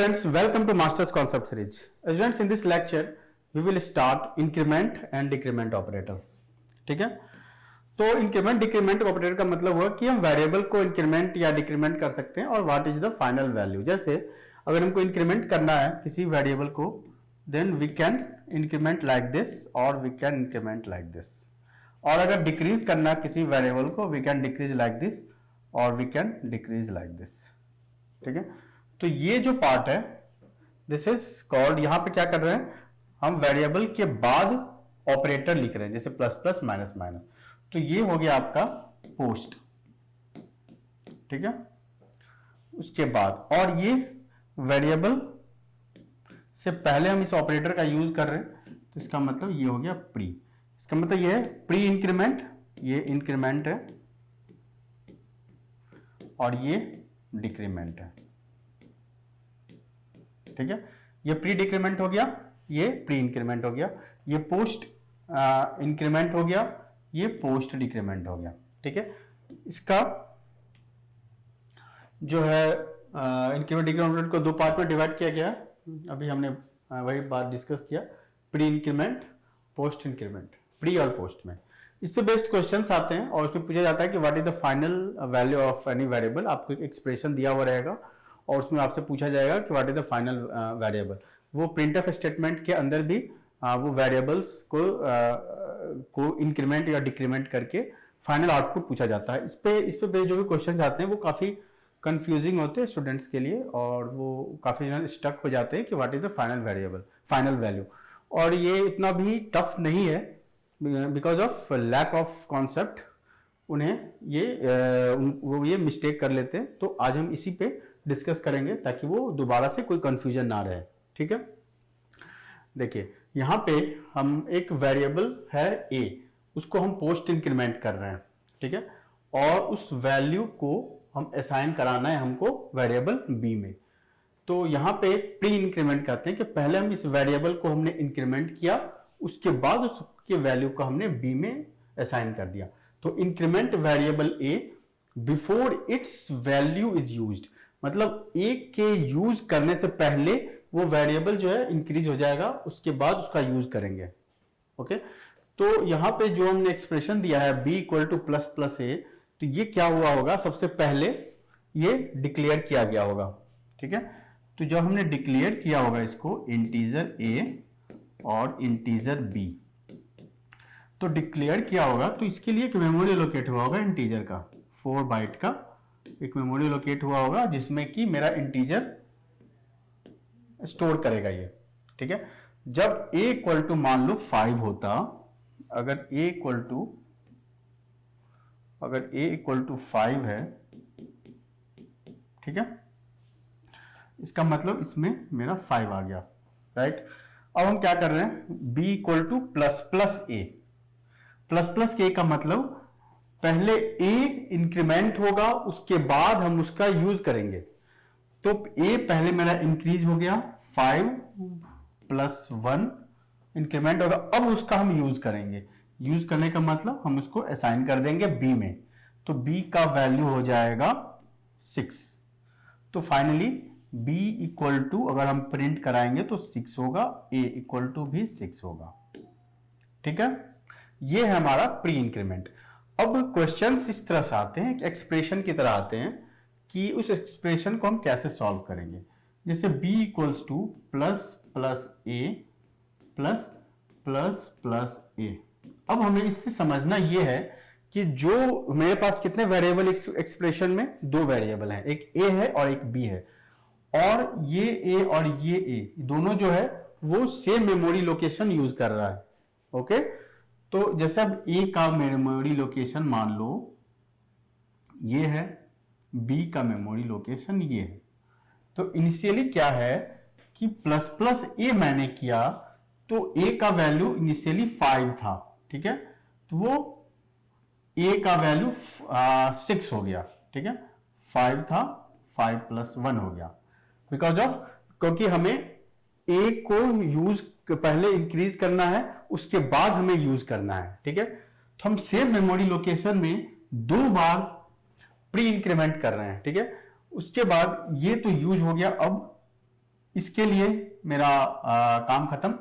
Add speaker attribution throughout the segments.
Speaker 1: students, welcome to Masters Concept Series. Students, in this lecture, we will start increment and decrement operator. ठीक है, तो increment decrement operator का मतलब हुआ कि हम वेरिएबल को इंक्रीमेंट या डिक्रीमेंट कर सकते हैं और what is the final value. जैसे अगर हमको इंक्रीमेंट करना है किसी वेरिएबल को, then we can increment like this और we can increment like this, और अगर डिक्रीज करना किसी वेरिएबल को, we can decrease like this और we can decrease like this. ठीक है, तो ये जो पार्ट है दिस इज कॉल्ड, यहां पे क्या कर रहे हैं हम, वेरिएबल के बाद ऑपरेटर लिख रहे हैं, जैसे प्लस प्लस माइनस माइनस, तो ये हो गया आपका पोस्ट। ठीक है, उसके बाद, और ये वेरिएबल से पहले हम इस ऑपरेटर का यूज कर रहे हैं, तो इसका मतलब ये हो गया प्री। इसका मतलब ये है प्री इंक्रीमेंट, ये इंक्रीमेंट है और ये डिक्रीमेंट है। ठीक है, ये प्री डिक्रीमेंट हो गया, ये प्री इंक्रीमेंट हो गया, ये पोस्ट इंक्रीमेंट हो गया, ये पोस्ट डिक्रीमेंट हो गया। ठीक है, इसका जो है इंक्रीमेंट डिक्रीमेंट को दो पार्ट में डिवाइड किया गया है। अभी हमने वही बात डिस्कस किया, pre increment post increment, pre और पोस्ट में। इससे बेस्ड क्वेश्चंस आते हैं और उसमें पूछा जाता है कि what is the final value of any variable. आपको एक एक्सप्रेशन दिया हुआ रहेगा और उसमें आपसे पूछा जाएगा कि what is the final variable. वो प्रिंटफ स्टेटमेंट के अंदर भी वो वेरिएबल्स को इंक्रीमेंट या डिक्रीमेंट करके फाइनल आउटपुट पूछा जाता है। इस पे बेस्ड जो भी क्वेश्चन आते हैं वो काफी कंफ्यूजिंग होते हैं स्टूडेंट्स के लिए, और वो काफी जन स्टक हो जाते हैं कि what is the final variable, final value. और ये इतना भी टफ नहीं है, because of lack of concept उन्हें ये मिस्टेक कर लेते हैं। तो आज हम इसी पे डिस्कस करेंगे ताकि वो दोबारा से कोई कंफ्यूजन ना रहे। ठीक है, देखिए यहां पे हम एक वेरिएबल है a, उसको हम पोस्ट इंक्रीमेंट कर रहे हैं। ठीक है, और उस वैल्यू को हम असाइन कराना है हमको वेरिएबल b में। तो यहां पे प्री इंक्रीमेंट कहते हैं कि पहले हम इस वेरिएबल को हमने इंक्रीमेंट किया, उसके बाद उसके वैल्यू को हमने b में असाइन कर दिया। तो increment variable a before it's value is used, मतलब a के यूज करने से पहले वो वेरिएबल जो है इंक्रीज हो जाएगा, उसके बाद उसका यूज करेंगे। ओके, तो यहां पे जो हमने एक्सप्रेशन दिया है b equal to plus plus a, तो ये क्या हुआ होगा, सबसे पहले ये डिक्लेयर किया गया होगा। ठीक है, तो जब हमने डिक्लेयर किया होगा इसको इंटीजर a और इंटीजर b, तो डिक्लेयर किया होगा तो इसके लिए एक मेमोरी लोकेट हुआ होगा इंटीजर का, 4 बाइट का एक मेमोरी लोकेट हुआ होगा जिसमें कि मेरा इंटीजर स्टोर करेगा ये। ठीक है, जब a इक्वल टू मान लो 5 होता, अगर a इक्वल टू 5 है, ठीक है, इसका मतलब इसमें मेरा 5 आ गया, राइट। अब हम क्या कर रहे हैं, b equal to plus plus A, plus plus के का मतलब पहले a इंक्रीमेंट होगा, उसके बाद हम उसका यूज करेंगे। तो a पहले मेरा इंक्रीज हो गया, 5 प्लस 1 इंक्रीमेंट होगा, अब उसका हम यूज करेंगे। यूज करने का मतलब हम उसको असाइन कर देंगे b में, तो b का वैल्यू हो जाएगा 6। तो फाइनली b इक्वल टू अगर हम प्रिंट कराएंगे तो 6 होगा, a इक्वल टू भी 6 होगा। ठीक है, ये है हमारा प्री इंक्रीमेंट। अब क्वेश्चंस इस तरह से आते हैं, एक्सप्रेशन की तरह आते हैं कि उस एक्सप्रेशन को हम कैसे सॉल्व करेंगे। जैसे b equals to plus plus A plus plus plus a. अब हमें इससे समझना यह है कि जो मेरे पास कितने वेरिएबल एक्सप्रेशन में, 2 वेरिएबल हैं, एक a है और एक b है, और ये a और ये a दोनों जो है वो सेम मेमोरी लोकेशन यूज कर रहा है। ओके, तो जैसे अब a का मेमोरी लोकेशन मान लो ये है, b का मेमोरी लोकेशन ये है, तो इनिशियली क्या है कि प्लस प्लस a मैंने किया तो a का वैल्यू इनिशियली 5 था। ठीक है, तो वो a का वैल्यू 6 हो गया। ठीक है, 5 था, 5 प्लस 1 हो गया, बिकॉज ऑफ, क्योंकि हमें a को यूज पहले इंक्रीज करना है, उसके बाद हमें यूज करना है। ठीक है, तो हम सेम मेमोरी लोकेशन में 2 बार प्री इंक्रीमेंट कर रहे हैं। ठीक है, उसके बाद ये तो यूज हो गया, अब इसके लिए मेरा काम खत्म।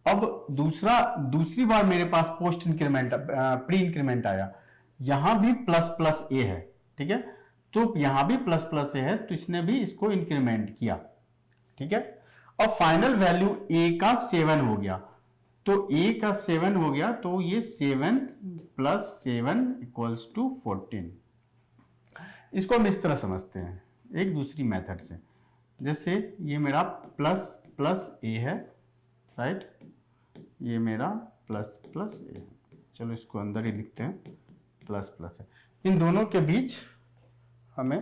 Speaker 1: अब दूसरी बार मेरे पास पोस्ट इंक्रीमेंट प्री इंक्रीमेंट आया, यहां भी प्लस प्लस ए है, ठीक है, तो यहां भी प्लस प्लस ए है, तो इसने भी इसको इंक्रीमेंट किया, ठीक है। अब फाइनल वैल्यू ए का 7 हो गया, तो ए का 7 हो गया, तो ये 7 प्लस 7 इक्वल्स टू 14। इसको हम इस तरह समझते हैं एक दूसरी मेथड से, जैसे ये मेरा प्लस प्लस ए है, राइट, ये मेरा प्लस प्लस ए है, चलो इसको अंदर ही लिखते हैं, प्लस प्लस है, इन दोनों के बीच हमें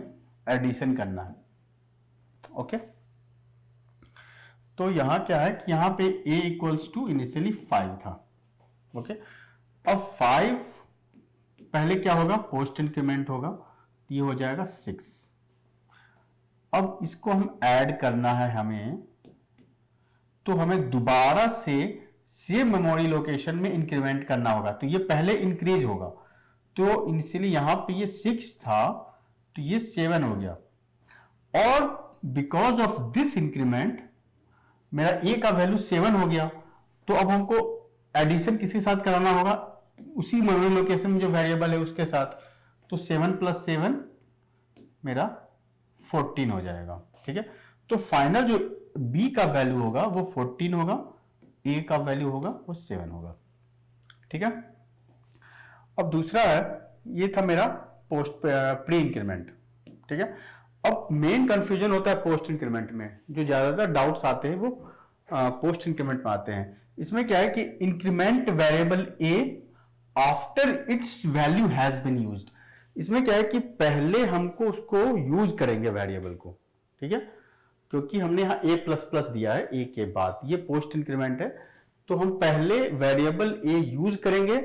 Speaker 1: एडिशन करना है, ओके। तो यहां क्या है कि यहां पे a इक्वल्स टू इनिशियली 5 था, ओके। अब 5 पहले क्या होगा, पोस्ट इंक्रीमेंट होगा, ये हो जाएगा 6। अब इसको हम ऐड करना है हमें, तो हमें दोबारा से सेम मेमोरी लोकेशन में इंक्रीमेंट करना होगा, तो ये पहले इंक्रीज होगा, तो इनिशियली यहां पे ये 6 था, तो ये 7 हो गया, और बिकॉज ऑफ दिस इंक्रीमेंट मेरा ए का वैल्यू 7 हो गया, तो अब हमको एडिशन किसके साथ कराना होगा, उसी मेमोरी लोकेशन में जो वेरिएबल है उसके साथ, तो 7 प्लस 7 मेरा 14 हो जाएगा, ठीक है। तो फाइनल जो बी का वैल्यू होगा वो 14 होगा, ए का वैल्यू होगा वो 7 होगा, ठीक है। अब दूसरा है, ये था मेरा पोस्ट प्री इंक्रीमेंट, ठीक है। अब मेन कंफ्यूजन होता है पोस्ट इंक्रीमेंट में, जो ज्यादातर डाउट्स आते हैं वो पोस्ट इंक्रीमेंट में आते हैं। इसमें क्या है कि increment variable A after its value has been used. इसमें क्या है कि पहले हमको उसको यूज करेंगे वेरिएबल को, ठीक है, क्योंकि हमने यहां ए प्लस प्लस दिया है ए के बाद, ये पोस्ट इंक्रीमेंट है, तो हम पहले वेरिएबल ए यूज करेंगे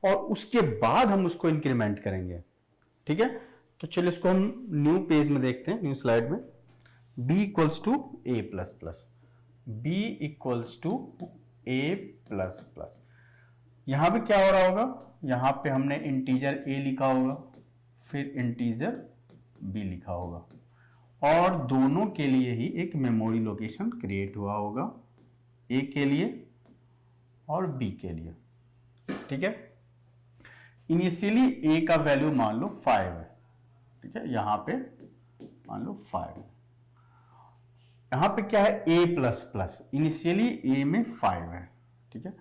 Speaker 1: और उसके बाद हम उसको इंक्रीमेंट करेंगे, ठीक है। तो चलिए इसको हम न्यू पेज में देखते हैं, न्यू स्लाइड में, b equals to A plus plus, b equals to A plus plus. यहां पे क्या हो रहा होगा, यहां पे हमने इंटीजर a लिखा होगा, फिर इंटीजर b लिखा होगा, और दोनों के लिए ही एक मेमोरी लोकेशन क्रिएट हुआ होगा, a के लिए और b के लिए, ठीक है। इनिशियली a का वैल्यू मान लो 5 है, ठीक है, यहां पे मान लो 5 है, यहां पे क्या है a plus plus, initially a में 5 है, ठीक है।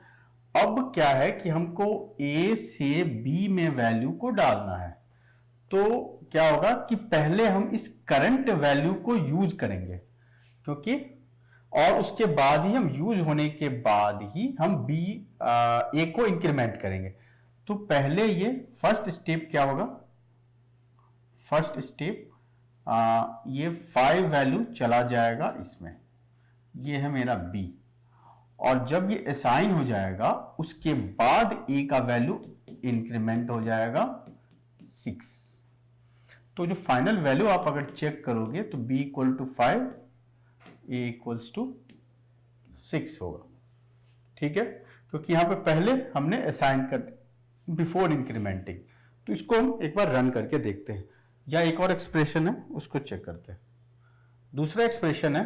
Speaker 1: अब क्या है कि हमको a से b में वैल्यू को डालना है, तो क्या होगा कि पहले हम इस करंट वैल्यू को यूज करेंगे, क्योंकि और उसके बाद ही हम यूज होने के बाद ही हम a को इंक्रीमेंट करेंगे। तो पहले ये फर्स्ट स्टेप क्या होगा, फर्स्ट स्टेप ये 5 वैल्यू चला जाएगा इसमें, ये है मेरा b, और जब ये असाइन हो जाएगा उसके बाद a का वैल्यू इंक्रीमेंट हो जाएगा 6। तो जो फाइनल वैल्यू आप अगर चेक करोगे तो b equal to 5, a equals to 6 होगा, ठीक है, क्योंकि यहां पे पहले हमने असाइन कर बिफोर इंक्रीमेंटिंग। तो इसको हम एक बार रन करके देखते हैं, या एक और एक्सप्रेशन है उसको चेक करते हैं। दूसरा एक्सप्रेशन है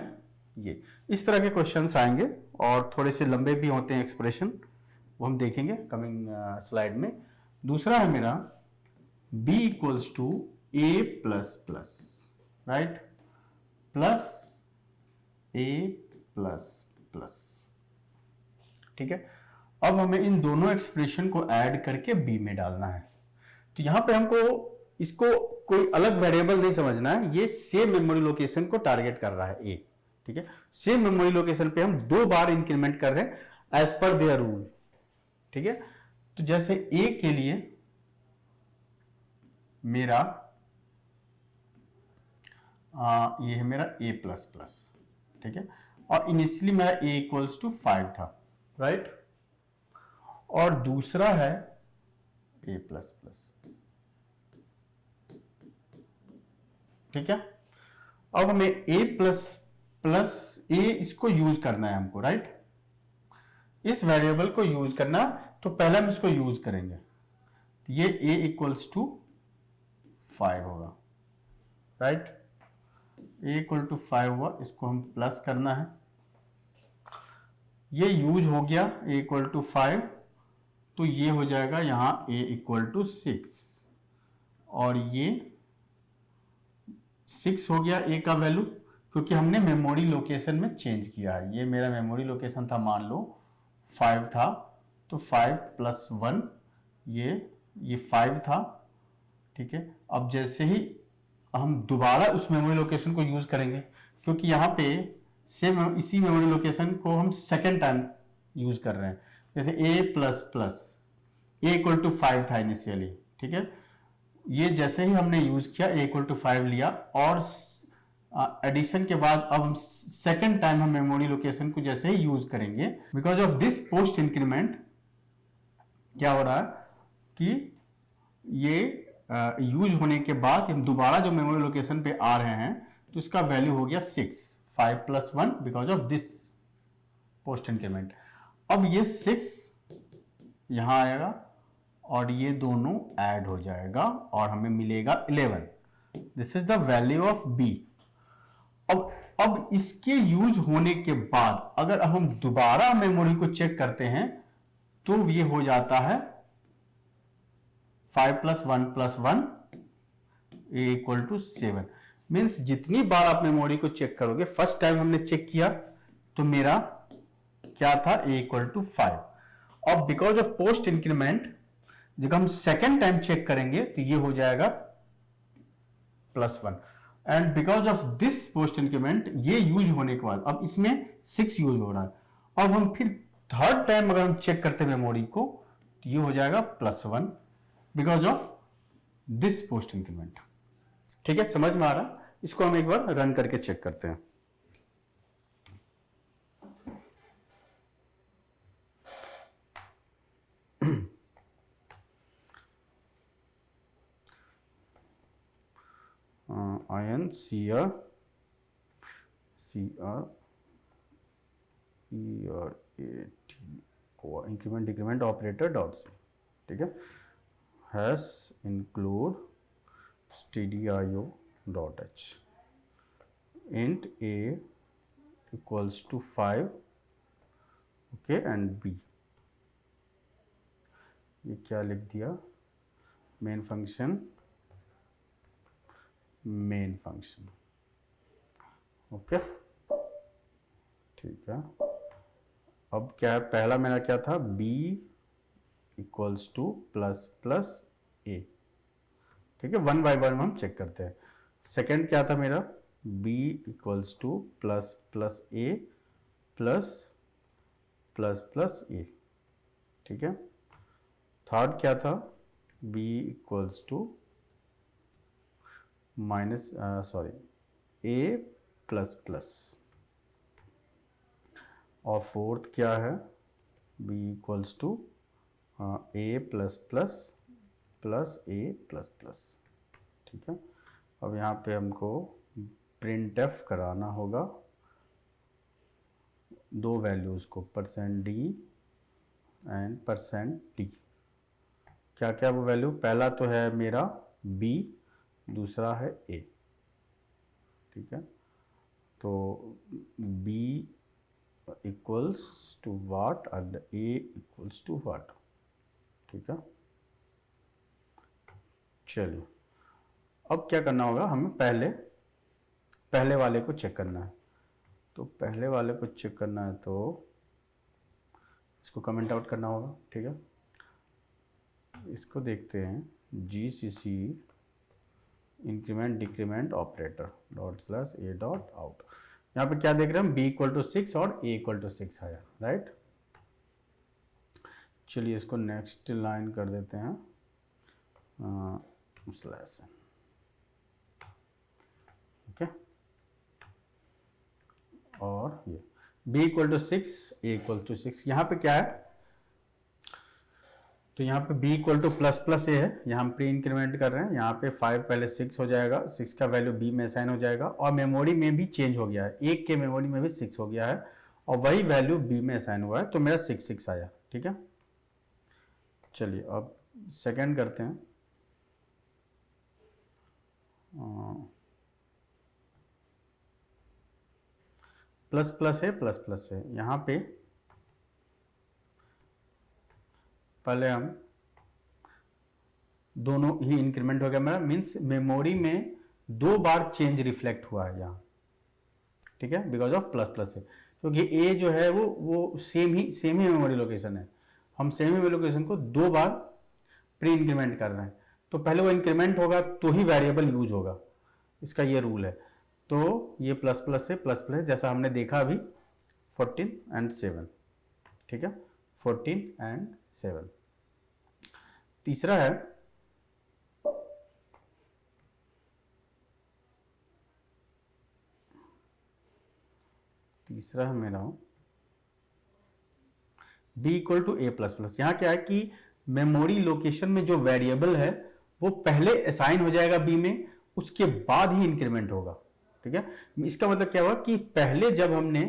Speaker 1: ये, इस तरह के क्वेश्चंस आएंगे और थोड़े से लंबे भी होते हैं एक्सप्रेशन, वो हम देखेंगे कमिंग स्लाइड में। दूसरा है मेरा b equals to a plus plus, right, plus a plus plus, ठीक है। अब हमें इन दोनों एक्सप्रेशन को ऐड करके b में डालना है, तो यहां पे हमको इसको कोई अलग वेरिएबल नहीं समझना है, ये सेम मेमोरी लोकेशन को टारगेट कर रहा है a, ठीक है। सेम मेमोरी लोकेशन पे हम 2 बार इंक्रीमेंट कर रहे हैं एज पर देयर रूल, ठीक है। तो जैसे a के लिए मेरा ये है मेरा a प्लस प्लस, ठीक है, और इनिशियली मेरा a इक्वल्स टू 5 था, राइट, और दूसरा है a प्लस प्लस, ठीक है। अब हमें a प्लस प्लस a इसको यूज करना है हमको, राइट, इस वेरिएबल को यूज करना, तो पहले हम इसको यूज करेंगे, तो ये a इक्वल्स टू 5 होगा, राइट, ए इक्वल टू 5 हुआ, इसको हम प्लस करना है, ये यूज हो गया ए इक्वल टू 5, तो ये हो जाएगा यहाँ ए इक्वल टू 6, और ये 6 हो गया ए का वैल्यू, क्योंकि हमने मेमोरी लोकेशन में चेंज किया है। ये मेरा मेमोरी लोकेशन था, मान लो 5 था, तो 5 प्लस 1 ये 5 था, ठीक है। अब जैसे ही हम दोबारा उस मेमोरी लोकेशन को यूज करेंगे, क्योंकि यहाँ पे सेम इसी मेमोरी लोकेशन को हम सेकेंड टाइम यूज कर रहे हैं, जैसे a plus plus, a equal to 5 था इनिशियली, ठीक है। ये जैसे ही हमने यूज किया ए इक्वल टू 5 लिया, और एडिशन के बाद अब हम सेकेंड टाइम हम मेमोरी लोकेशन को जैसे ही यूज करेंगे, because of this post increment क्या हो रहा है कि ये यूज होने के बाद हम दोबारा जो मेमोरी लोकेशन पे आ रहे हैं, तो इसका वैल्यू हो गया 6, 5 plus 1 because of this post increment. अब ये 6 यहां आएगा और ये दोनों ऐड हो जाएगा और हमें मिलेगा 11। This is the value of B. अब इसके यूज होने के बाद अगर हम दोबारा मेमोरी को चेक करते हैं, तो ये हो जाता है 5 plus 1 plus 1 A equal to 7। Means जितनी बार आप मेमोरी को चेक करोगे, फर्स्ट टाइम हमने चेक किया तो मेरा क्या था, ए इक्वल टू 5। अब बिकॉज ऑफ पोस्ट इंक्रीमेंट जब हम सेकेंड टाइम चेक करेंगे तो ये हो जाएगा plus 1, and because of this post increment ये यूज होने के बाद अब इसमें 6 यूज हो रहा है। अब हम फिर थर्ड टाइम अगर हम चेक करते हैं मेमोरी को, तो ये हो जाएगा plus 1 because of this post increment. ठीक है, समझ में आ रहा? इसको हम एक बार रन करके चेक करते हैं। INCR increment decrement operator dot C, ठीक है, hash include stdio dot h int a equals to 5, okay, and b, ये क्या लिख दिया, मेन फंक्शन ओके, ठीक है। अब क्या है, पहला मेरा क्या था, b equals to plus plus a, ठीक है, 1 बाय 1 हम चेक करते हैं। सेकेंड क्या था मेरा, b equals to plus plus a plus plus plus a, ठीक है। थर्ड क्या था, b equals to minus a plus plus, और फोर्थ क्या है, b equals to a plus plus plus a plus plus, ठीक है। अब यहाँ पे हमको प्रिंट एफ कराना होगा दो वैल्यूज़ को, %d एंड %d। क्या क्या वो वैल्यू, पहला तो है मेरा b, दूसरा है a, ठीक है। तो b equals to what and a equals to what, ठीक है। चलिए, अब क्या करना होगा, हमें पहले वाले को चेक करना है। तो पहले वाले को चेक करना है तो इसको कमेंट आउट करना होगा, ठीक है। इसको देखते हैं, GCC increment decrement operator dot slash A dot out. यहाँ पे क्या देख रहे हैं हम, b इक्वल टू 6 और a इक्वल टू 6 आया, राइट। चलिए इसको नेक्स्ट लाइन कर देते हैं, स्लैश, ओके। और ये b equal to 6, a equal to 6, यहाँ पे क्या है, तो यहाँ पे b equal to plus plus a है, यहाँ हम प्री इंक्रीमेंट कर रहे हैं। यहाँ पे 5 पहले 6 हो जाएगा, 6 का वैल्यू b में असाइन हो जाएगा, और मेमोरी में भी चेंज हो गया है, एक के मेमोरी में भी 6 हो गया है, और वही वैल्यू b में असाइन हुआ है, तो मेरा 6 आया, ठीक है। चलिए अब सेकेंड करते हैं, प्लस प्लस है, प्लस प्लस है। यहाँ पे पहले हम दोनों ही इंक्रीमेंट हो गया मेरा, मीन्स मेमोरी में 2 बार चेंज रिफ्लेक्ट हुआ है यहाँ, ठीक है, बिकॉज ऑफ प्लस प्लस है। क्योंकि ए जो है वो सेम ही मेमोरी लोकेशन है, हम सेम ही मेमोरी लोकेशन को 2 बार प्री इंक्रीमेंट कर रहे हैं, तो पहले वो इंक्रीमेंट होगा तो ही वेरिएबल यूज होगा, इसका ये रूल है। तो ये प्लस प्लस है, प्लस प्लस, जैसा हमने देखा अभी 14 and 7, ठीक है, 14 and 7। तीसरा है मेरा b equal to A plus plus. यहां क्या है कि मेमोरी लोकेशन में जो वेरिएबल है वो पहले असाइन हो जाएगा b में, उसके बाद ही इंक्रीमेंट होगा, ठीक है। इसका मतलब क्या हुआ कि पहले जब हमने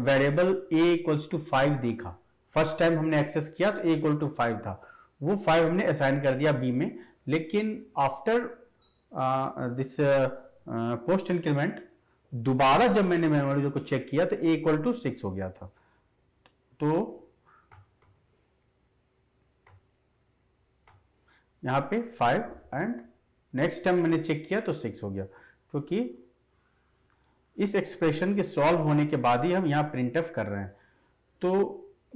Speaker 1: वेरिएबल a इक्वल्स टू 5 देखा, फर्स्ट टाइम हमने एक्सेस किया तो a इक्वल टू 5 था, वो 5 हमने असाइन कर दिया b में, लेकिन आफ्टर दिस पोस्ट इंक्रीमेंट दोबारा जब मैंने मेमोरी को चेक किया तो a इक्वल टू 6 हो गया था। तो यहां पे 5 एंड नेक्स्ट टाइम मैंने चेक किया तो 6 हो गया, क्योंकि इस एक्सप्रेशन के सॉल्व होने के बाद ही हम यहां प्रिंट एफ कर रहे हैं। तो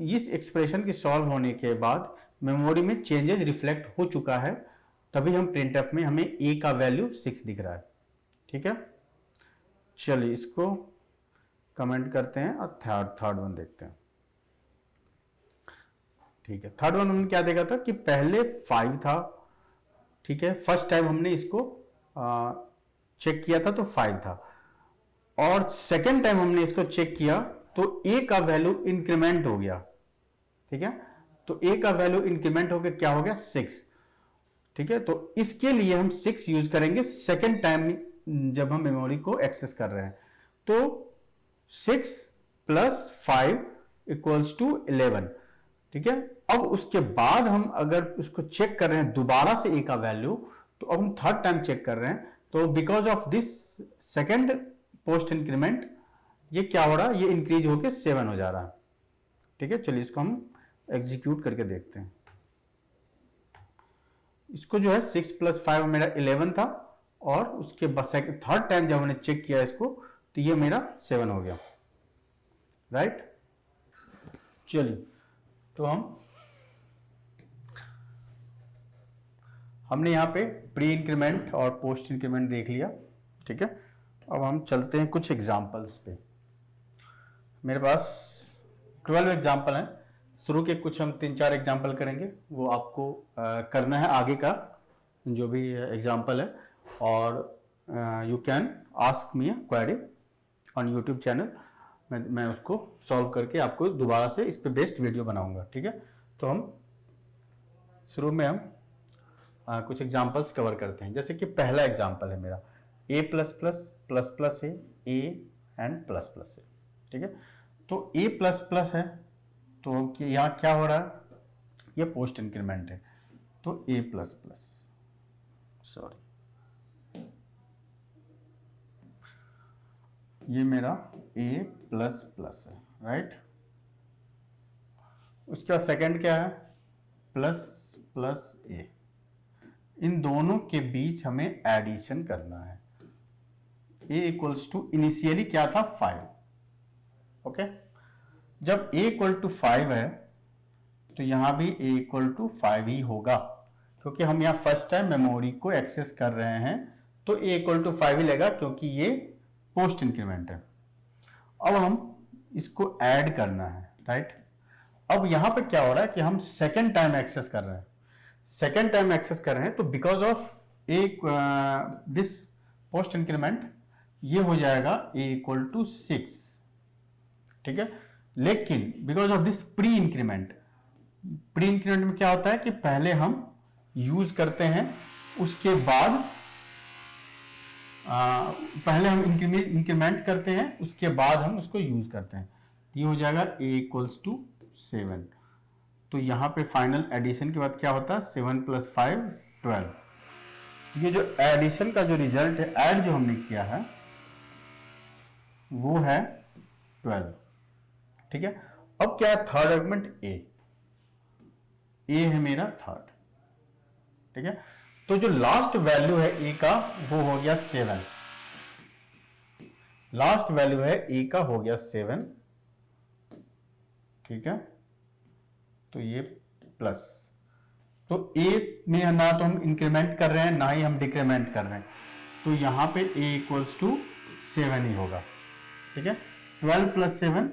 Speaker 1: इस एक्सप्रेशन के सॉल्व होने के बाद मेमोरी में चेंजेस रिफ्लेक्ट हो चुका है, तभी हम प्रिंट एफ में हमें a का वैल्यू 6 दिख रहा है, ठीक है। चलिए इसको कमेंट करते हैं और थर्ड वन देखते हैं, ठीक है। थर्ड वन हमने क्या देखा था कि पहले 5 था, ठीक है, फर्स्ट टाइम हमने इसको चेक किया था तो 5 था, और सेकेंड टाइम हमने इसको चेक किया तो a का वैल्यू इंक्रीमेंट हो गया, ठीक है। तो a का वैल्यू इंक्रीमेंट होकर क्या हो गया 6, ठीक है। तो इसके लिए हम 6 यूज करेंगे सेकेंड टाइम जब हम मेमोरी को एक्सेस कर रहे हैं। तो 6 प्लस 5 इक्वल्स टू 11, ठीक है। अब उसके बाद हम अगर उसको चेक कर रहे हैं दोबारा से a का वैल्यू, तो अब हम थर्ड टाइम चेक कर रहे हैं, तो because of this second post increment ये क्या हो रहा है, ये इंक्रीज होकर 7 हो जा रहा है, ठीक है। चलिए इसको हम एग्जीक्यूट करके देखते हैं। इसको जो है 6 प्लस 5 मेरा 11 था, और उसके बाद थर्ड टाइम जब हमने चेक किया इसको तो ये मेरा 7 हो गया, राइट। चलिए तो हमने यहाँ पे प्री इंक्रीमेंट और पोस्ट इंक्रीमेंट देख लिया, ठीक है। अब हम चलते हैं कुछ एग्जांपल्स पे। मेरे पास 12 एग्जांपल हैं, शुरू के कुछ हम 3-4 एग्जांपल करेंगे, वो आपको करना है आगे का जो भी एग्जांपल है, और you can ask me query on YouTube channel, मैं उसको सॉल्व करके आपको दोबारा से इस पे बेस्ड वीडियो बनाऊंगा, ठीक है। तो हम शुरू में हम कुछ एग्जांपल्स कवर करते हैं। जैसे कि पहला एग्जांपल है मेरा a plus plus plus plus है, a एंड प्लस प्लस है, ठीक है। तो a प्लस प्लस है, तो यहाँ क्या हो रहा है, ये पोस्ट इंक्रीमेंट है, तो a प्लस प्लस, सॉरी ये मेरा a प्लस प्लस है, राइट। उसके बाद सेकेंड क्या है, प्लस प्लस a, इन दोनों के बीच हमें एडिशन करना है। a इक्वल्स टू इनिशियली क्या था 5, ओके। जब a इक्वल टू 5 है तो यहां भी a इक्वल टू 5 ही होगा, क्योंकि हम यहां फर्स्ट टाइम मेमोरी को एक्सेस कर रहे हैं, तो a इक्वल टू 5 ही लेगा, क्योंकि ये पोस्ट इंक्रीमेंट है। अब हम इसको ऐड करना है, राइट। अब यहां पे क्या हो रहा है कि हम सेकेंड टाइम एक्सेस कर रहे हैं, सेकेंड टाइम एक्सेस कर रहे हैं, तो because of this post increment ये हो जाएगा a इक्वल टू 6, ठीक है। लेकिन because of this pre increment में क्या होता है कि पहले हम यूज करते हैं, उसके बाद पहले हम इंक्रीमेंट करते हैं, उसके बाद हम उसको यूज करते हैं। ये हो जाएगा a इक्वल्स टू 7। तो यहाँ पे फाइनल एडिशन के बाद क्या होता है, 7 प्लस 5 12। तो ये जो एडिशन का जो रिजल्ट है, ऐड जो हमने किया है वो है 12। ठीक है, अब क्या है थर्ड आर्गुमेंट ए है मेरा थर्ड। ठीक है, तो जो लास्ट वैल्यू है ए का वो हो गया 7, लास्ट वैल्यू है ए का हो गया 7। ठीक है, तो ये प्लस, तो ए में ना तो हम इंक्रीमेंट कर रहे हैं ना ही हम डिक्रीमेंट कर रहे हैं, तो यहां पे ए इक्वल्स टू 7 ही होगा। ठीक है, 12 प्लस 7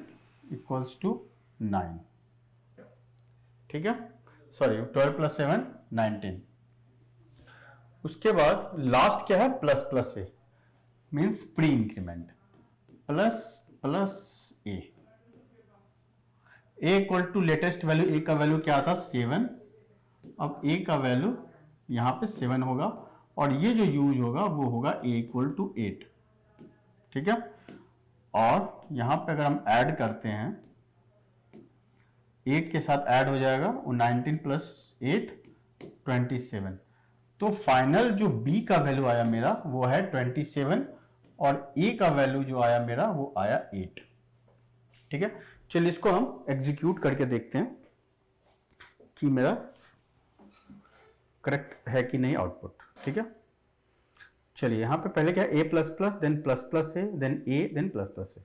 Speaker 1: इक्वल्स टू 9। ठीक है, सॉरी 12 प्लस 7 19। उसके बाद लास्ट क्या है plus plus a, means pre increment, plus plus a equal to latest value, a का वैल्यू क्या था 7, अब ए का वैल्यू यहां पे 7 होगा और ये जो यूज होगा वो होगा ए इक्वल टू 8। ठीक है, और यहां पे अगर हम ऐड करते हैं 8 के साथ ऐड हो जाएगा वो 19 प्लस 8 27, तो फाइनल जो बी का वैल्यू आया मेरा वो है 27 और ए का वैल्यू जो आया मेरा वो आया 8। ठीक है, चलिए इसको हम एग्जीक्यूट करके देखते हैं कि मेरा करेक्ट है कि नहीं आउटपुट। ठीक है, चलिए यहां पे पहले क्या a plus plus then plus plus a then a then plus plus a.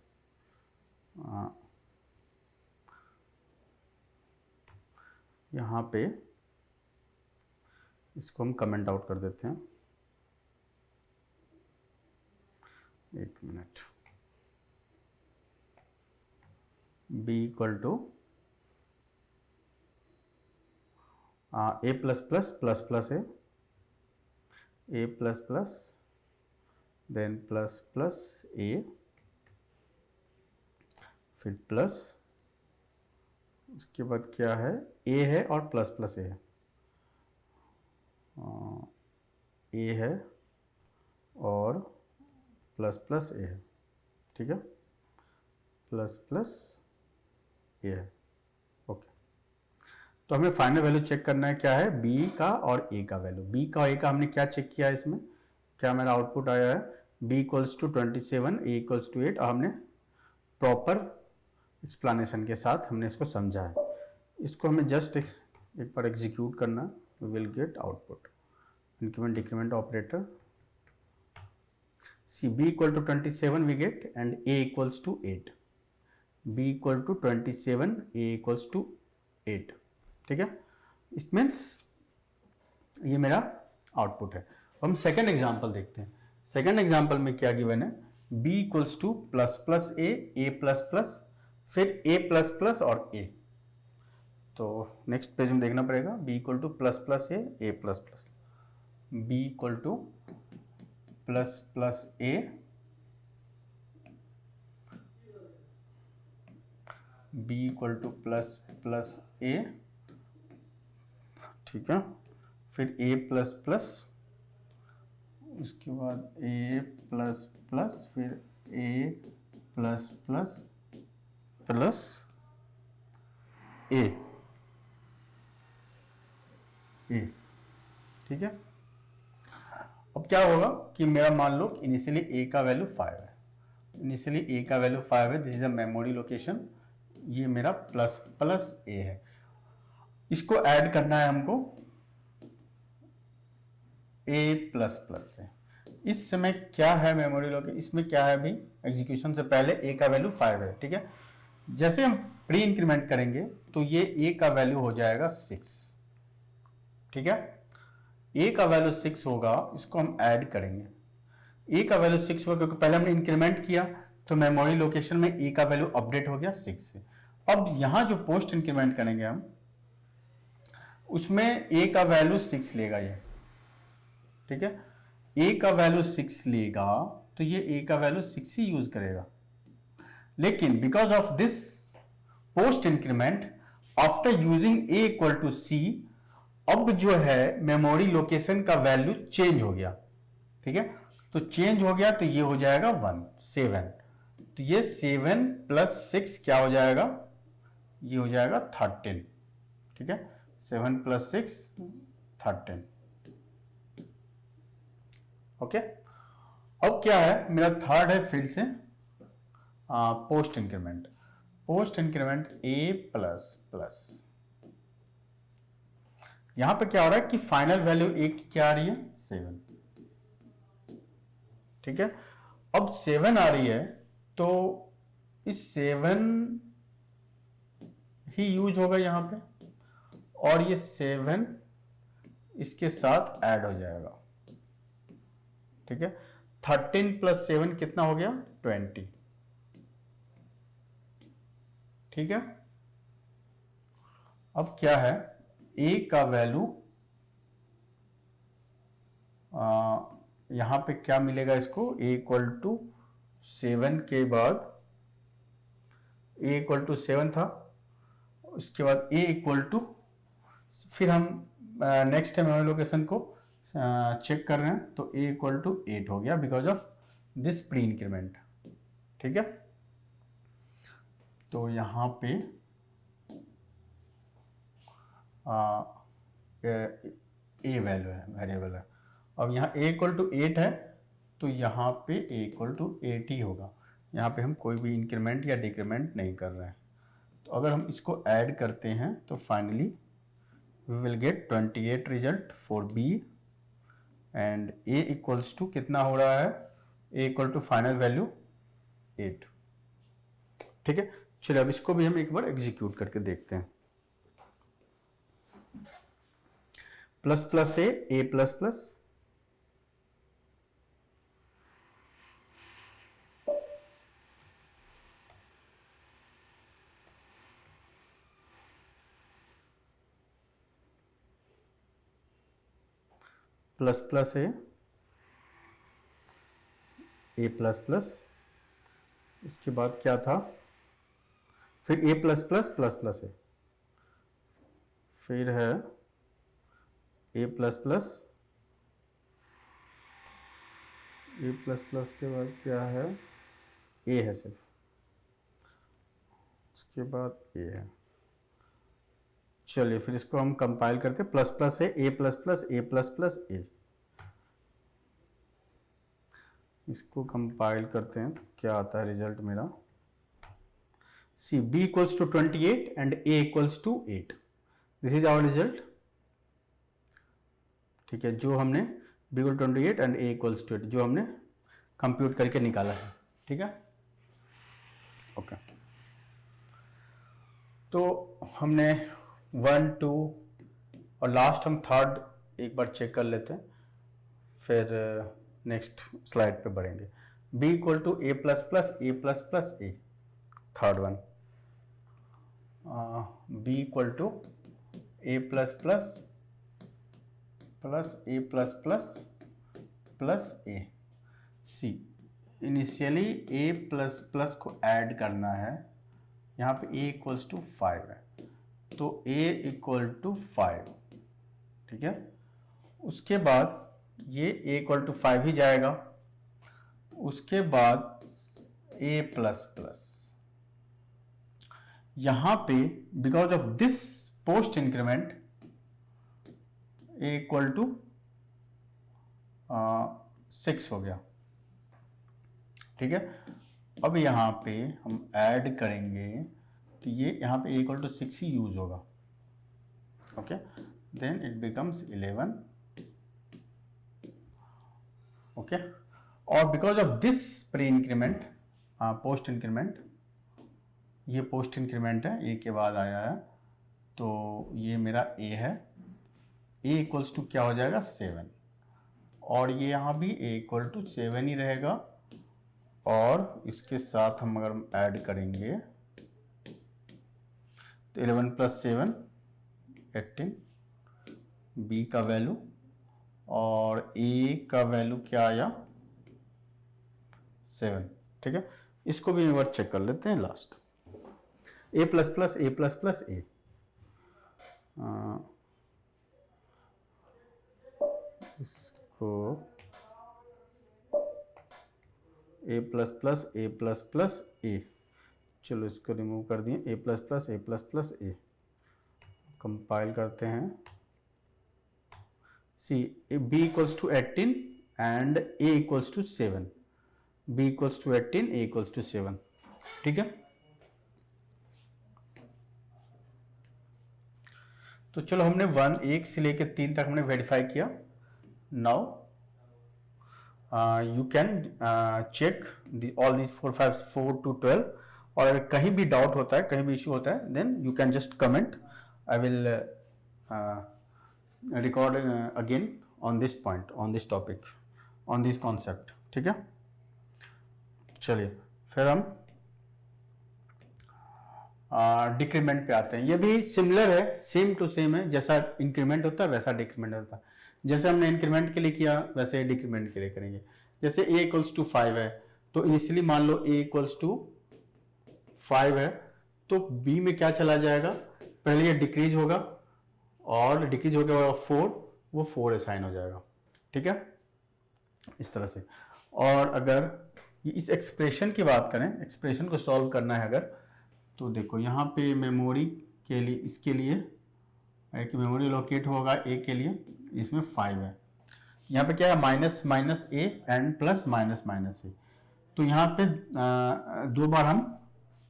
Speaker 1: यहां पे इसको हम कमेंट आउट कर देते हैं, एक minute. B equal to A plus plus plus plus A plus plus then plus plus a फिर plus, उसके बाद क्या है ए है और प्लस प्लस ए है और प्लस प्लस ए है। ठीक है, प्लस प्लस ए है। ओके, तो हमें फाइनल वैल्यू चेक करना है क्या है बी का और ए का वैल्यू। बी का और ए का हमने क्या चेक किया है, इसमें क्या मेरा आउटपुट आया है B equals to 27 A equals to 8, और हमने प्रॉपर एक्सप्लेनेशन के साथ हमने इसको समझा है। इसको हमें जस्ट एक बार एग्जीक्यूट करना है, we will get output increment decrement operator. See B equal to 27 we get and A equals to 8, B equal to 27 A equals to 8। ठीक है, इट मीन्स ये मेरा आउटपुट है। हम सेकेंड एग्जाम्पल देखते हैं। सेकेंड एग्जाम्पल में क्या गिवन है B equals to plus plus A plus plus फिर ए प्लस प्लस और ए, तो नेक्स्ट पेज में देखना पड़ेगा b equal to plus plus A plus plus, b equal to plus plus a b equal to plus plus a. ठीक है, फिर a plus plus, उसके बाद ए प्लस प्लस फिर a plus plus plus a. ठीक है, अब क्या होगा कि मेरा मान लो इनिशियली ए का वैल्यू 5 है, इनिशियली ए का वैल्यू 5 है, this is a memory location, ये मेरा प्लस प्लस ए है, इसको ऐड करना है हमको ए प्लस प्लस से। इस समय क्या है मेमोरी लोकेशन, इसमें क्या है अभी एग्जीक्यूशन से पहले ए का वैल्यू 5 है। ठीक है, जैसे हम प्री इंक्रीमेंट करेंगे तो ये ए का वैल्यू हो जाएगा 6। ठीक है, ए का वैल्यू 6 होगा, इसको हम ऐड करेंगे, ए का वैल्यू 6 होगा क्योंकि पहले हमने इंक्रीमेंट किया तो मेमोरी लोकेशन में ए का वैल्यू अपडेट हो गया 6 से। अब यहां जो पोस्ट इंक्रीमेंट करेंगे हम उसमें ए का वैल्यू 6 लेगा ये। ठीक है, ए का वैल्यू 6 लेगा तो ये ए का वैल्यू 6 ही यूज करेगा, लेकिन because of this post increment after using a equal to c, अब जो है मेमोरी लोकेशन का वैल्यू चेंज हो गया। ठीक है, तो चेंज हो गया तो ये हो जाएगा 7, तो ये 7 प्लस 6 क्या हो जाएगा, ये हो जाएगा 13। ठीक है, 7 प्लस 6 13। ओके, अब क्या है मेरा थर्ड है फिर से पोस्ट इंक्रीमेंट। पोस्ट इंक्रीमेंट ए प्लस प्लस, यहां पे क्या हो रहा है कि फाइनल वैल्यू ए की क्या आ रही है 7, ठीक है। अब 7 आ रही है तो इस 7 ही यूज होगा यहां पे, और ये 7 इसके साथ ऐड हो जाएगा, ठीक है। 13 प्लस 7 कितना हो गया 20, ठीक है। अब क्या है, a का वैल्यू यहां पे क्या मिलेगा इसको, a इक्वल टू 7 के बाद a इक्वल टू 7 था, उसके बाद a इक्वल टू, फिर हम नेक्स्ट टाइम मेमोरी लोकेशन को चेक कर रहे हैं तो a इक्वल टू 8 हो गया because of this pre increment, ठीक है। तो यहाँ पे ए वैल्यू है, वेरिएबल है। अब यहाँ a इक्वल टू 8 है तो यहाँ पे a इक्वल टू 8 ही होगा, यहाँ पे हम कोई भी इंक्रीमेंट या डिक्रीमेंट नहीं कर रहे हैं। तो अगर हम इसको ऐड करते हैं तो finally we will get 28 result for b, and a equals to कितना हो रहा है, a equal to final value 8, ठीक है। चलिए अब इसको भी हम एक बार एग्जीक्यूट करके देखते हैं। प्लस प्लस ए प्लस प्लस, प्लस प्लस ए प्लस प्लस, उसके बाद क्या था, फिर a plus plus plus plus है, फिर है a plus plus, A plus plus के बाद क्या है, ए है सिर्फ, उसके बाद ए है। चलिए फिर इसको हम कंपाइल करते हैं, प्लस प्लस है a plus plus A plus plus a, इसको कंपाइल करते हैं तो क्या आता है रिजल्ट मेरा, see b equals to 28 and a equals to 8, this is our result, ठीक है। जो हमने b equal 28 and a equals to 8 जो हमने कंप्यूट करके निकाला है, ठीक है, ओके। तो हमने 1 2 और लास्ट हम थर्ड एक बार चेक कर लेते हैं, फिर नेक्स्ट स्लाइड पे बढ़ेंगे। b equal to A plus plus A plus plus A, third one, b equal to A plus plus plus A plus plus plus A, see initially A plus plus को add करना है, यहाँ पे a equals to 5 है तो a equal to 5, ठीक है। उसके बाद ये a इक्वल टू 5 ही जाएगा, उसके बाद a प्लस प्लस, यहां पे because of this post increment a equal to 6 हो गया, ठीक है। अब यहां पे हम ऐड करेंगे तो ये यहां पे a इक्वल टू 6 ही यूज होगा, okay, then it becomes 11, okay. और because of this pre increment post increment, ये पोस्ट इंक्रीमेंट है a के बाद आया है तो ये मेरा a है, a इक्वल्स टू क्या हो जाएगा 7, और ये यहाँ भी a इक्वल टू 7 ही रहेगा, और इसके साथ हम अगर ऐड करेंगे तो 11 प्लस 7 18, b का वैल्यू, और a का वैल्यू क्या आया 7, ठीक है। इसको भी एक बार चेक कर लेते हैं last, a plus plus A plus plus a, इसको a plus plus A plus plus a, चलो इसको रिमूव कर दिए, a plus plus A plus plus a, compile करते हैं, c b equals to 18 and a equals to 7, b equals to 18 a equals to 7, ठीक है। तो चलो हमने 1 से लेकर 3 तक हमने वेरीफाई किया। Now you can check all these 4 5 4 to 12, और अगर कहीं भी डाउट होता है, कहीं भी इश्यू होता है, then you can just comment. I will record again on this point, on this topic, on this concept. ठीक है, चलिए फिर हम डिक्रीमेंट पे आते हैं। ये भी सिमिलर है, सेम टू सेम है, जैसा इंक्रीमेंट होता है वैसा डिक्रीमेंट होता है। जैसे हमने इंक्रीमेंट के लिए किया वैसे डिक्रीमेंट के लिए करेंगे। जैसे a इक्वल्स टू 5 है, तो इनिशियली मान लो a इक्वल्स टू 5 है, तो b में क्या चला जाएगा, पहले ये डिक्रीज होगा, और डिक्रीज हो गया 4, वो 4 असाइन हो जाएगा। ठीक है, इस तरह से। और अगर इस एक्सप्रेशन की बात करें, एक्सप्रेशन को सॉल्व करना है अगर, तो देखो यहाँ पे मेमोरी के लिए, इसके लिए एक मेमोरी लोकेट होगा a के लिए, इसमें 5 है। यहाँ पे क्या है, minus minus a and plus minus minus a. तो यहाँ पे 2 बार हम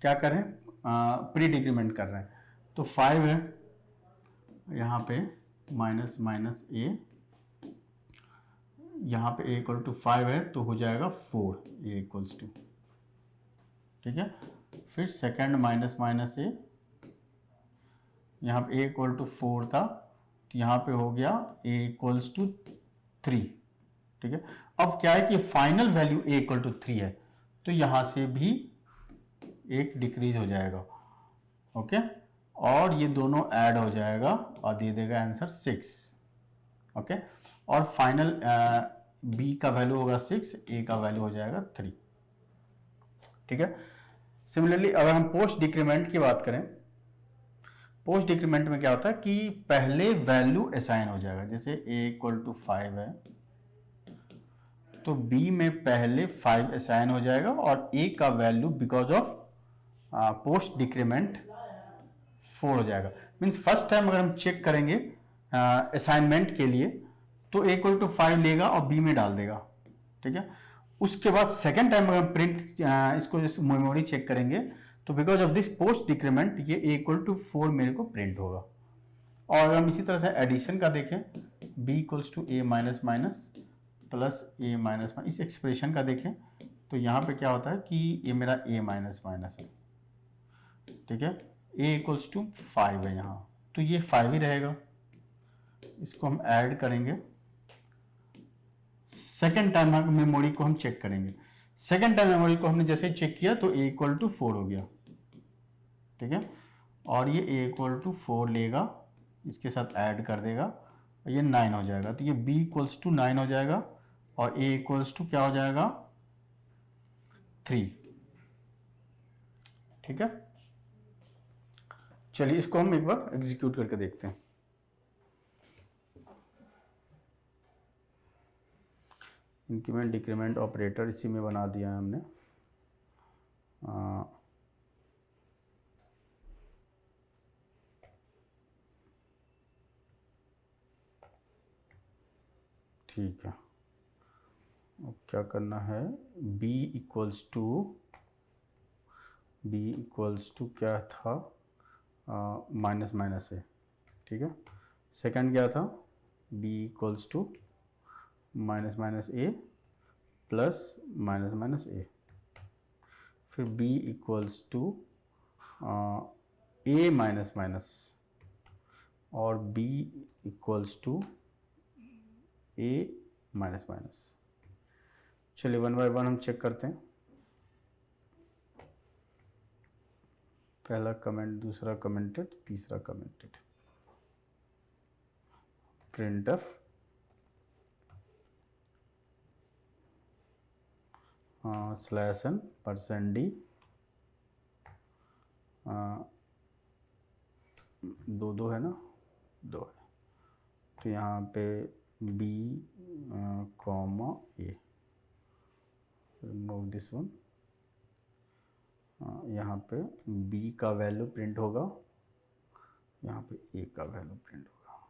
Speaker 1: क्या करें, प्री डिक्रीमेंट कर रहे हैं। तो 5 है यहाँ पे, माइनस माइनस ए, यहाँ पे a इक्वल टू 5 है, तो हो जाएगा 4 a इक्वल्स टू। ठीक है, फिर सेकेंड माइनस माइनस ए, यहाँ पे a इक्वल टू 4 था, तो यहाँ पे हो गया a इक्वल्स टू 3। ठीक है, अब क्या है कि final value a equal to 3 है, तो यहाँ से भी एक डिक्रीज हो जाएगा। ओके, और ये दोनों ऐड हो जाएगा और दे देगा आंसर 6। ओके, और फाइनल b का वैल्यू होगा 6, a का वैल्यू हो जाएगा 3। ठीक है, सिमिलरली अगर हम पोस्ट डिक्रीमेंट की बात करें, पोस्ट डिक्रीमेंट में क्या होता है कि पहले वैल्यू असाइन हो जाएगा। जैसे a इक्वल टू 5 है, तो b में पहले 5 असाइन हो जाएगा, और a का value because of post decrement 4 हो जाएगा। मीन्स फर्स्ट टाइम अगर हम चेक करेंगे असाइनमेंट के लिए, तो a इक्वल टू 5 लेगा और b में डाल देगा। ठीक है, उसके बाद सेकेंड टाइम अगर हम प्रिंट इसको मेमोरी चेक करेंगे, तो because of this post decrement ये a इक्वल टू 4 मेरे को प्रिंट होगा। और अगर हम इसी तरह से एडिशन का देखें, b equals to a minus minus plus a minus minus, इस एक्सप्रेशन का देखें, तो यहाँ पे क्या होता है कि ये मेरा a माइनस माइनस है। ठीक है, a इक्वल्स टू 5 है यहाँ, तो ये 5 ही रहेगा। इसको हम ऐड करेंगे, सेकेंड टाइम मेमोरी को हम चेक करेंगे। सेकेंड टाइम मेमोरी को हमने जैसे चेक किया तो a इक्वल टू 4 हो गया। ठीक है, और ये a इक्वल टू 4 लेगा, इसके साथ ऐड कर देगा, ये 9 हो जाएगा। तो ये b इक्वल्स टू 9 हो जाएगा, और a इक्वल्स टू क्या हो जाएगा, 3। ठीक है, चलिए इसको हम एक बार एग्जीक्यूट करके देखते हैं। इंक्रीमेंट डिक्रीमेंट ऑपरेटर इसी में बना दिया है हमने। ठीक है, अब क्या करना है, b इक्वल्स टू क्या था, माइनस माइनस है। ठीक है, सेकंड क्या था, b equals to minus minus a plus minus minus a, फिर b equals to a minus minus, और b equals to a minus minus. चलिए 1 बाय 1 हम चेक करते हैं। पहला कमेंट, दूसरा कमेंटेड, तीसरा commented. Print F /n %d, 2 है ना, 2 है, तो यहाँ पे b comma a, remove this one. यहाँ पे b का वैल्यू प्रिंट होगा, यहाँ पे a का वैल्यू प्रिंट होगा।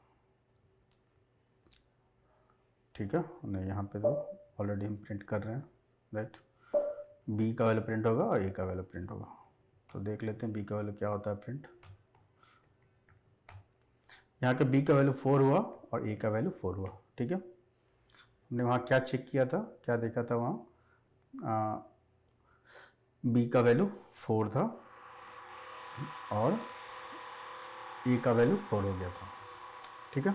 Speaker 1: ठीक है, नहीं यहाँ पे तो ऑलरेडी हम प्रिंट कर रहे हैं, राइट। बी का वैल्यू प्रिंट होगा और ए का वैल्यू प्रिंट होगा। तो देख लेते हैं बी का वैल्यू क्या होता है प्रिंट। यहाँ के बी का वैल्यू 4 हुआ और ए का वैल्यू 4 हुआ। ठीक है, हमने वहाँ क्या चेक किया था, क्या देखा था वहाँ, बी का वैल्यू 4 था और ए का वैल्यू 4 हो गया था। ठीक है,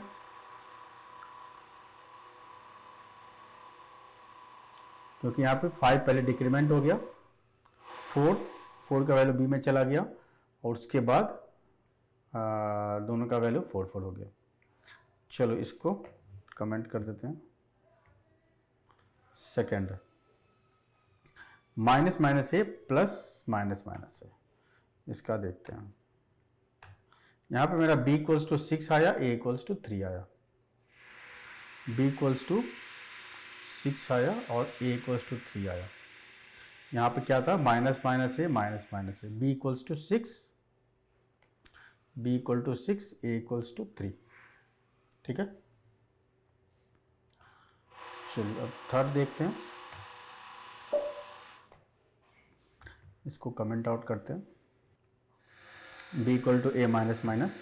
Speaker 1: क्योंकि यहाँ पे 5 पहले डिक्रीमेंट हो गया, 4 का वैल्यू बी में चला गया और उसके बाद दोनों का वैल्यू 4 हो गया। चलो इसको कमेंट कर देते हैं। Second, minus minus a plus minus minus ए, इसका देखते हैं। यहाँ पे मेरा b इक्वल्स टू 6 आया, a इक्वल्स टू 3 आया। b इक्वल्स टू 6 आया और a इक्वल्स टू 3 आया। यहाँ पे क्या था, minus minus A minus minus A, b equals to 6, b equal to 6, a equals to 3। ठीक है, चलिए अब थर्ड देखते हैं, इसको कमेंट आउट करते हैं। b equal to a minus minus,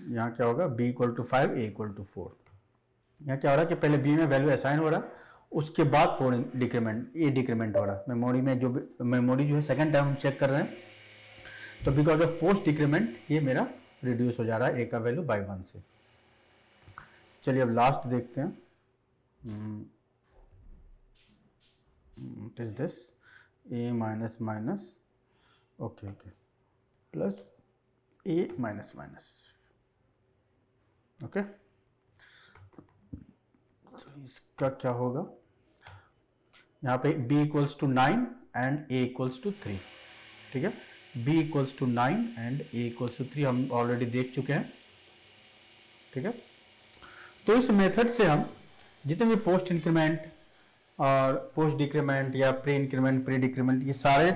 Speaker 1: यहाँ क्या होगा, b equal to 5, a equal to 4। यहाँ क्या हो रहा है कि पहले b में वैल्यू असाइन हो रहा है, उसके बाद 4 डिक्रीमेंट, a डिक्रीमेंट हो रहा है। मेमोरी में जो मेमोरी जो है सेकंड टाइम हम चेक कर रहे हैं, तो बिकॉज ऑफ पोस्ट डिक्रीमेंट ये मेरा रिड्यूस हो जा रहा है a का वैल्यू बाई 1 से। चलिए अब लास्ट देखते हैं, is this a minus minus, okay plus a minus minus. Okay, तो इसका क्या होगा, यहाँ पे b equals to 9 and a equals to 3। ठीक है, b equals to 9 and a equals to 3 हम ऑलरेडी देख चुके हैं। ठीक है, तो इस मेथड से हम जितने भी पोस्ट इंक्रीमेंट और पोस्ट डिक्रीमेंट या प्री इंक्रीमेंट, प्री डिक्रीमेंट, ये सारे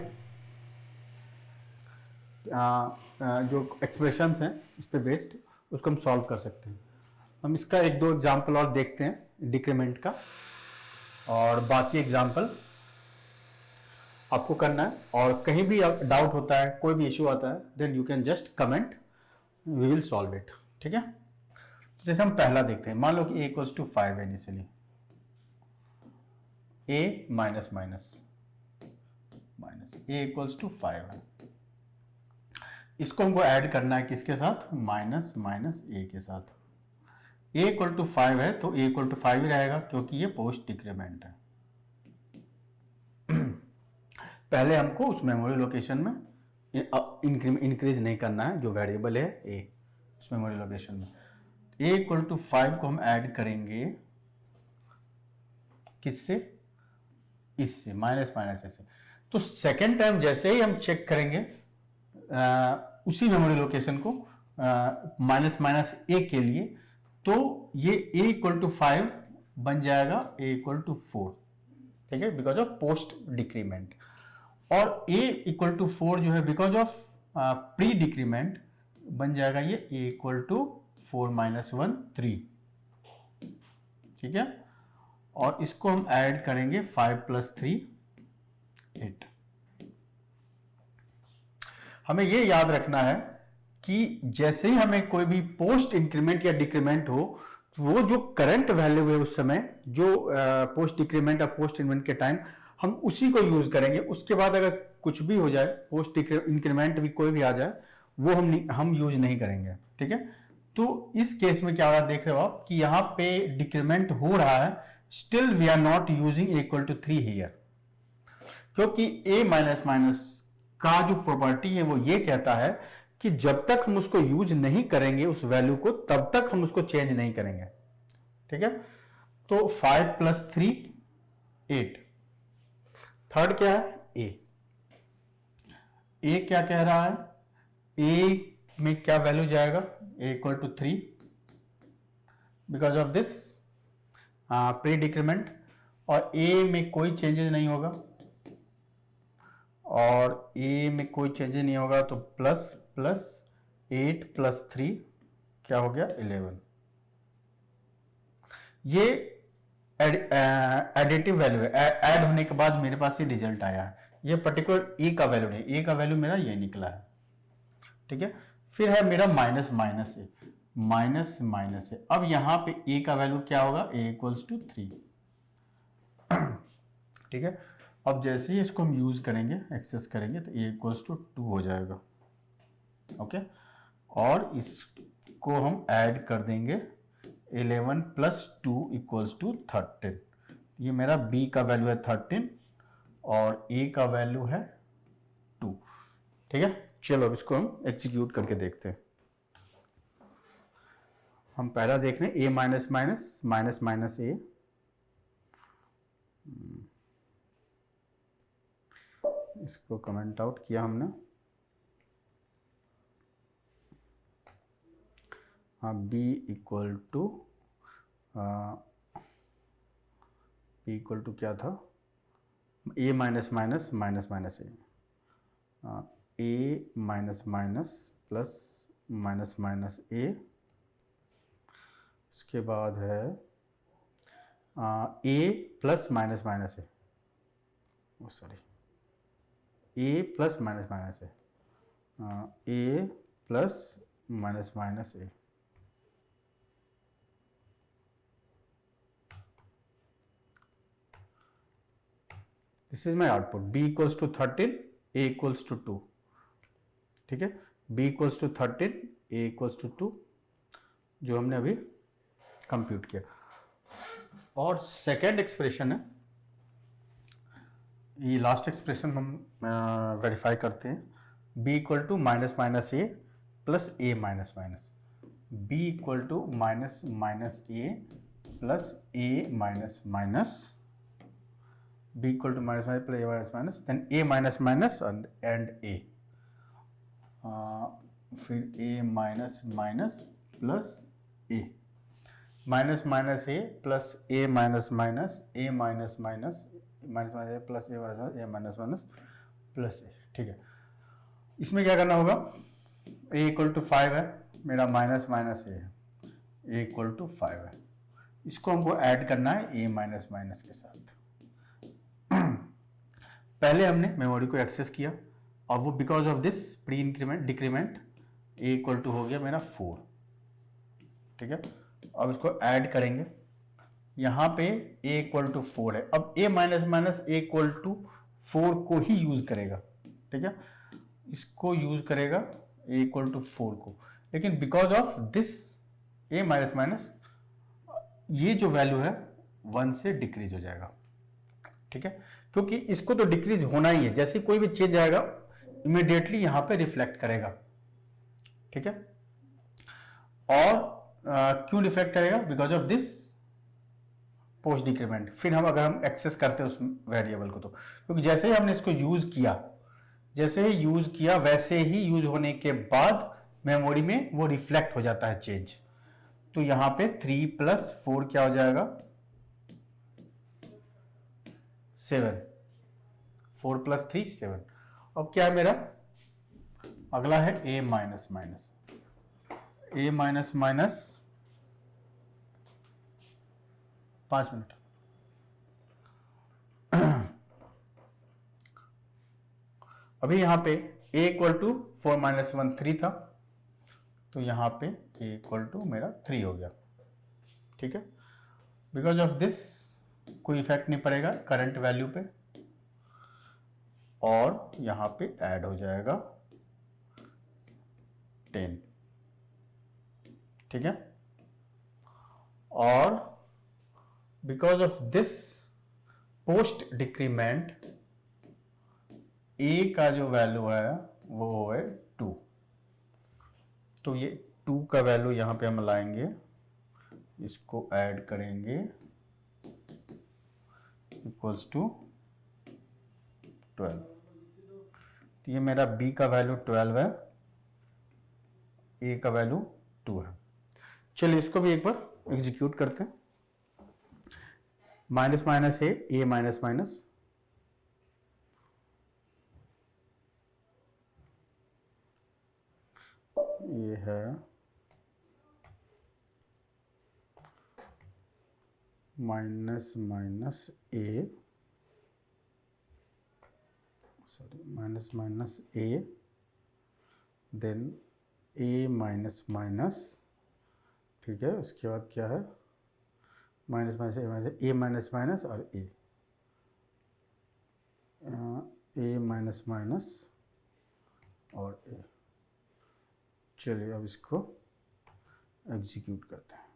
Speaker 1: जो एक्सप्रेशंस हैं उस पर बेस्ड, उसको हम सॉल्व कर सकते हैं। हम इसका एक दो एग्जांपल और देखते हैं डिक्रीमेंट का, और बाकी एग्जांपल आपको करना है। और कहीं भी डाउट होता है, कोई भी इशू आता है, then you can just comment, we will solve it. ठीक है, तो जैसे हम पहला देखते हैं, मान लो कि a इक्वल्स टू 5 है initially, a minus minus minus, a equals to 5 है। इसको हमको ऐड करना है किसके साथ, माइनस माइनस a के साथ। a इक्वल टू 5 है तो a इक्वल टू 5 ही रहेगा, क्योंकि ये पोस्ट डिक्रीमेंट है। पहले हमको उस मेमोरी लोकेशन में इंक्रीज नहीं करना है, जो वेरिएबल है a उस मेमोरी लोकेशन में। a इक्वल टू 5 को हम ऐड करेंगे किससे, इससे, माइनस माइनस से। तो सेकेंड टाइम जैसे ही हम चेक करेंगे उसी मेमोरी लोकेशन को माइनस माइनस ए के लिए, तो ये a इक्वल टू 5 बन जाएगा a इक्वल टू 4। ठीक है, बिकॉज ऑफ पोस्ट डिक्रीमेंट। और a इक्वल टू 4 जो है बिकॉज ऑफ प्री डिक्रीमेंट बन जाएगा ये a इक्वल टू 4 माइनस 1 3। ठीक है, और इसको हम ऐड करेंगे 5 प्लस 3 8। हमें ये याद रखना है कि जैसे ही हमें कोई भी पोस्ट इंक्रीमेंट या डिक्रीमेंट हो, वो जो करंट वैल्यू है उस समय, जो पोस्ट डिक्रीमेंट या पोस्ट इंक्रीमेंट के टाइम, हम उसी को यूज करेंगे। उसके बाद अगर कुछ भी हो जाए, पोस्ट इंक्रीमेंट भी कोई भी आ जाए, वो हम यूज नहीं करेंगे। ठीक है, तो इस केस में क्या हो रहा है देख रहे हो आप कि यहाँ पे डिक्रीमेंट हो रहा है, still we are not using equal to 3 here, क्योंकि a माइनस माइनस का जो प्रॉपर्टी है वो ये कहता है कि जब तक हम उसको यूज नहीं करेंगे उस वैल्यू को, तब तक हम उसको चेंज नहीं करेंगे। ठीक है, तो 5 प्लस 3 8। थर्ड क्या है, a क्या कह रहा है, a में क्या वैल्यू जाएगा, a equal to 3 because of this pre decrement, और a में कोई चेंजेस नहीं होगा, और a में कोई चेंजेस नहीं होगा, तो प्लस प्लस 8 प्लस 3 क्या हो गया 11। ये एडिटिव वैल्यू है, ऐड होने के बाद मेरे पास ये रिजल्ट आया है, ये पर्टिकुलर ए का वैल्यू नहीं, ए का वैल्यू मेरा ये निकला है, ठीक है। फिर है मेरा माइनस माइनस ए, माइनस माइनस ए, अब यहां पे ए का वैल्यू क्या होगा, ए इक्वल्स टू 3, ठीक है। अब जैसे ही इसको हम यूज करेंगे, एक्सेस करेंगे, तो ए इक्वल्स टू 2 हो जाएगा, ओके। और इसको हम ऐड कर देंगे, 11 प्लस 2 इक्वल्स टू 13, ये मेरा बी का वैल्यू है 13 और ए का वैल्यू है 2, ठीक है। चलो अब इसको हम एग्जीक्यूट करके देखते हैं। हम पहला देख रहे हैं ए माइनस माइनस माइनस माइनस ए, इसको कमेंट आउट किया हमने, हाँ बी इक्वल टू क्या था, a minus minus minus minus A minus minus plus minus minus a, उसके बाद है a plus minus minus a, sorry a plus minus minus a plus minus minus a, this is my output, b equals to 13, a equals to 2, ठीक है। b equals to 13, a equals to 2, जो हमने अभी compute किया। और second expression है, ये last expression हम वेरीफाई करते हैं, b equal to minus minus a plus a minus minus, b equal to minus minus a plus a minus minus, b equal to minus minus plus a minus minus, then a minus minus and a, फिर a minus minus plus a, minus minus a plus a minus minus, a minus minus minus minus a plus a minus a minus minus plus a, ठीक है। इसमें क्या करना होगा, a equal to 5 है मेरा, minus minus a है, a equal to 5 है, इसको हमको ऐड करना है a माइनस माइनस के साथ। पहले हमने मेमोरी को एक्सेस किया और वो because of this pre increment decrement a equal to हो गया मेरा 4, ठीक है। अब इसको ऐड करेंगे, यहाँ पे ए इक्वल टू 4 है, अब a minus minus a equal to 4 को ही यूज करेगा, ठीक है, इसको यूज करेगा ए इक्वल टू 4 को, लेकिन because of this A minus minus ये जो वैल्यू है 1 से डिक्रीज हो जाएगा, ठीक है, क्योंकि इसको तो डिक्रीज होना ही है, जैसे कोई भी चेंज आएगा इमीडिएटली यहां पे रिफ्लेक्ट करेगा, ठीक है। और क्यों रिफ्लेक्ट करेगा, because of this post decrement. फिर हम अगर हम एक्सेस करते हैं उस वेरिएबल को, तो क्योंकि जैसे ही हमने इसको यूज किया, जैसे ही यूज किया वैसे ही यूज होने के बाद मेमोरी में वो रिफ्लेक्ट हो जाता है चेंज, तो यहां पे 3 प्लस 4 क्या हो जाएगा, 7, 4 प्लस 3 7। अब क्या है मेरा अगला है a minus minus, a minus minus 5 minute, अभी यहां पे a इक्वल टू 4 माइनस 1 3 था, तो यहां पे a इक्वल टू मेरा 3 हो गया, ठीक है। बिकॉज ऑफ दिस कोई इफेक्ट नहीं पड़ेगा करंट वैल्यू पे, और यहां पे ऐड हो जाएगा 10, ठीक है। और because of this post decrement a का जो वैल्यू है वो है 2, तो ये 2 का वैल्यू यहां पे हम लाएंगे, इसको ऐड करेंगे इक्वल्स टू 12, तो ये मेरा b का वैल्यू 12 है, a का वैल्यू 2 है। चलिए इसको भी एक बार एग्जीक्यूट करते हैं, माइनस माइनस ए माइनस माइनस, ये है minus minus a, sorry minus minus A, then A minus minus, ठीक है, उसके बाद क्या है माइनस माइनस ए माइनस माइनस और ए माइनस माइनस और ए। चलिए अब इसको एग्जीक्यूट करते हैं।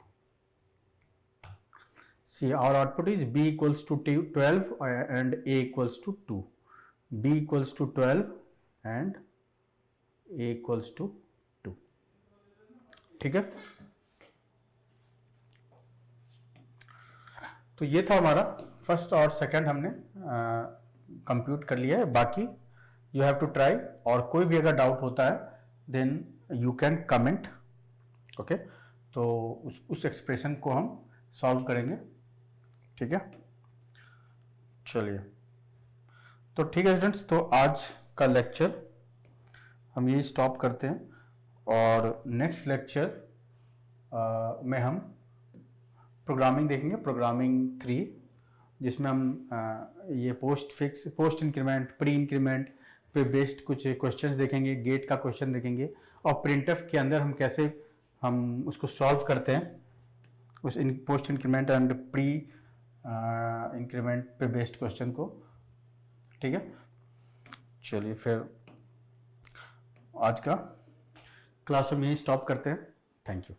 Speaker 1: See our output is b equals to 12 and a equals to 2, b equals to 12 and a equals to 2, ठीक है। तो ये था हमारा फर्स्ट और सेकंड, हमने कंप्यूट कर लिया है। बाकी यू हैव टू ट्राई, और कोई भी अगर डाउट होता है then you can comment, okay. तो उस एक्सप्रेशन को हम सॉल्व करेंगे, ठीक है। चलिए, तो ठीक है स्टूडेंट्स, तो आज का लेक्चर हम यही स्टॉप करते हैं, और नेक्स्ट लेक्चर में हम प्रोग्रामिंग देखेंगे, प्रोग्रामिंग 3, जिसमें हम ये पोस्ट इंक्रीमेंट, प्री इंक्रीमेंट पे बेस्ड कुछ क्वेश्चंस देखेंगे, गेट का क्वेश्चन देखेंगे, और प्रिंटफ के अंदर हम कैसे हम उसको सॉल्व करते हैं, उस post increment and pre increment पे बेस्ड क्वेश्चन को, ठीक है। चलिए फिर आज का क्लास में यही स्टॉप करते हैं। Thank you.